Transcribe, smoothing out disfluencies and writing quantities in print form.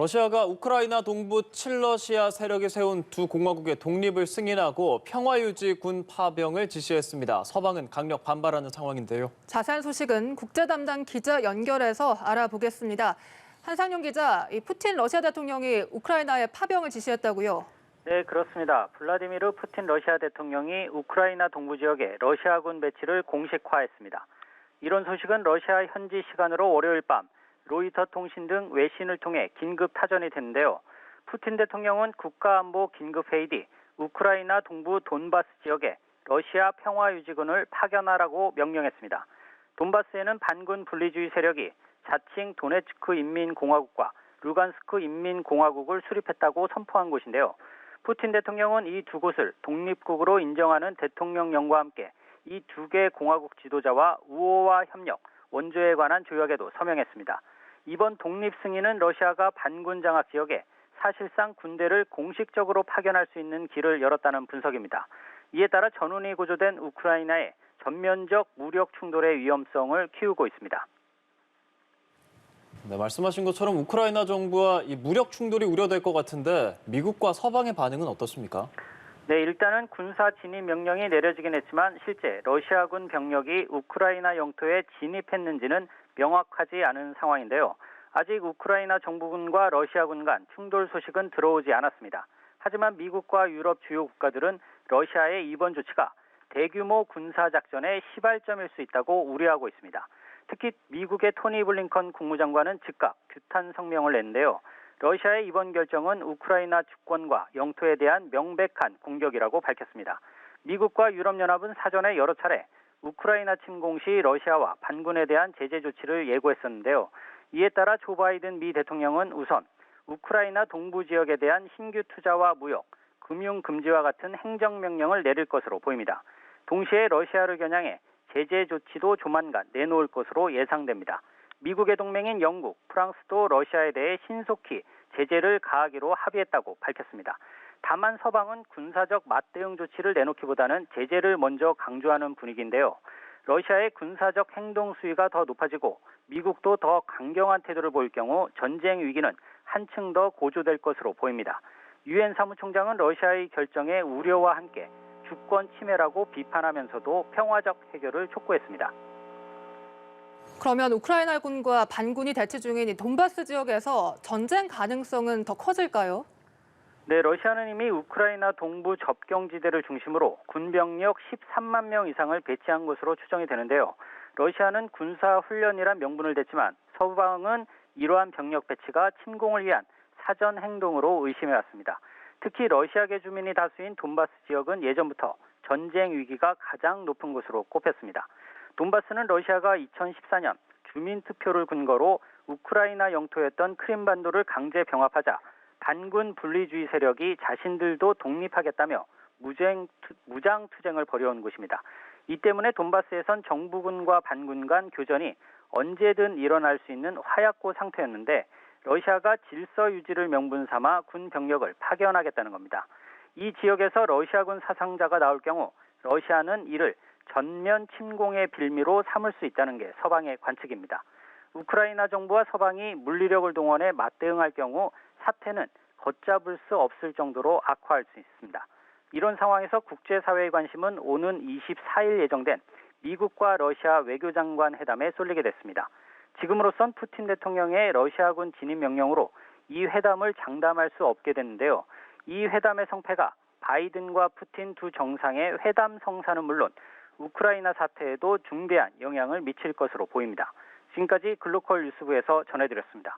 러시아가 우크라이나 동부 칠러시아 세력이 세운 두 공화국의 독립을 승인하고 평화유지군 파병을 지시했습니다. 서방은 강력 반발하는 상황인데요. 자세한 소식은 국제 담당 기자 연결해서 알아보겠습니다. 한상용 기자, 이 푸틴 러시아 대통령이 우크라이나에 파병을 지시했다고요? 네, 그렇습니다. 블라디미르 푸틴 러시아 대통령이 우크라이나 동부 지역에 러시아군 배치를 공식화했습니다. 이런 소식은 러시아 현지 시간으로 월요일 밤 로이터 통신 등 외신을 통해 긴급 타전이 됐는데요. 푸틴 대통령은 국가안보 긴급회의 뒤 우크라이나 동부 돈바스 지역에 러시아 평화유지군을 파견하라고 명령했습니다. 돈바스에는 반군 분리주의 세력이 자칭 도네츠크 인민공화국과 루간스크 인민공화국을 수립했다고 선포한 곳인데요. 푸틴 대통령은 이 두 곳을 독립국으로 인정하는 대통령령과 함께 이 두 개 공화국 지도자와 우호와 협력, 원조에 관한 조약에도 서명했습니다. 이번 독립 승인은 러시아가 반군 장악 지역에 사실상 군대를 공식적으로 파견할 수 있는 길을 열었다는 분석입니다. 이에 따라 전운이 고조된 우크라이나의 전면적 무력 충돌의 위험성을 키우고 있습니다. 네, 말씀하신 것처럼 우크라이나 정부와 이 무력 충돌이 우려될 것 같은데 미국과 서방의 반응은 어떻습니까? 네, 일단은 군사 진입 명령이 내려지긴 했지만 실제 러시아군 병력이 우크라이나 영토에 진입했는지는 명확하지 않은 상황인데요. 아직 우크라이나 정부군과 러시아군 간 충돌 소식은 들어오지 않았습니다. 하지만 미국과 유럽 주요 국가들은 러시아의 이번 조치가 대규모 군사작전의 시발점일 수 있다고 우려하고 있습니다. 특히 미국의 토니 블링컨 국무장관은 즉각 규탄 성명을 냈는데요. 러시아의 이번 결정은 우크라이나 주권과 영토에 대한 명백한 공격이라고 밝혔습니다. 미국과 유럽연합은 사전에 여러 차례 우크라이나 침공 시 러시아와 반군에 대한 제재 조치를 예고했었는데요. 이에 따라 조 바이든 미 대통령은 우선 우크라이나 동부 지역에 대한 신규 투자와 무역, 금융 금지와 같은 행정명령을 내릴 것으로 보입니다. 동시에 러시아를 겨냥해 제재 조치도 조만간 내놓을 것으로 예상됩니다. 미국의 동맹인 영국, 프랑스도 러시아에 대해 신속히 제재를 가하기로 합의했다고 밝혔습니다. 다만 서방은 군사적 맞대응 조치를 내놓기보다는 제재를 먼저 강조하는 분위기인데요. 러시아의 군사적 행동 수위가 더 높아지고 미국도 더 강경한 태도를 보일 경우 전쟁 위기는 한층 더 고조될 것으로 보입니다. 유엔 사무총장은 러시아의 결정에 우려와 함께 주권 침해라고 비판하면서도 평화적 해결을 촉구했습니다. 그러면 우크라이나군과 반군이 대치 중인 이 돈바스 지역에서 전쟁 가능성은 더 커질까요? 네, 러시아는 이미 우크라이나 동부 접경지대를 중심으로 군병력 13만 명 이상을 배치한 것으로 추정이 되는데요. 러시아는 군사훈련이란 명분을 댔지만 서방은 이러한 병력 배치가 침공을 위한 사전 행동으로 의심해왔습니다. 특히 러시아계 주민이 다수인 돈바스 지역은 예전부터 전쟁 위기가 가장 높은 곳으로 꼽혔습니다. 돈바스는 러시아가 2014년 주민투표를 근거로 우크라이나 영토였던 크림반도를 강제 병합하자 반군 분리주의 세력이 자신들도 독립하겠다며 무장 투쟁을 벌여온 곳입니다. 이 때문에 돈바스에선 정부군과 반군 간 교전이 언제든 일어날 수 있는 화약고 상태였는데 러시아가 질서 유지를 명분 삼아 군 병력을 파견하겠다는 겁니다. 이 지역에서 러시아군 사상자가 나올 경우 러시아는 이를 전면 침공의 빌미로 삼을 수 있다는 게 서방의 관측입니다. 우크라이나 정부와 서방이 물리력을 동원해 맞대응할 경우 사태는 걷잡을 수 없을 정도로 악화할 수 있습니다. 이런 상황에서 국제사회의 관심은 오는 24일 예정된 미국과 러시아 외교장관 회담에 쏠리게 됐습니다. 지금으로선 푸틴 대통령의 러시아군 진입 명령으로 이 회담을 장담할 수 없게 됐는데요. 이 회담의 성패가 바이든과 푸틴 두 정상의 회담 성사는 물론 우크라이나 사태에도 중대한 영향을 미칠 것으로 보입니다. 지금까지 글로컬 뉴스부에서 전해드렸습니다.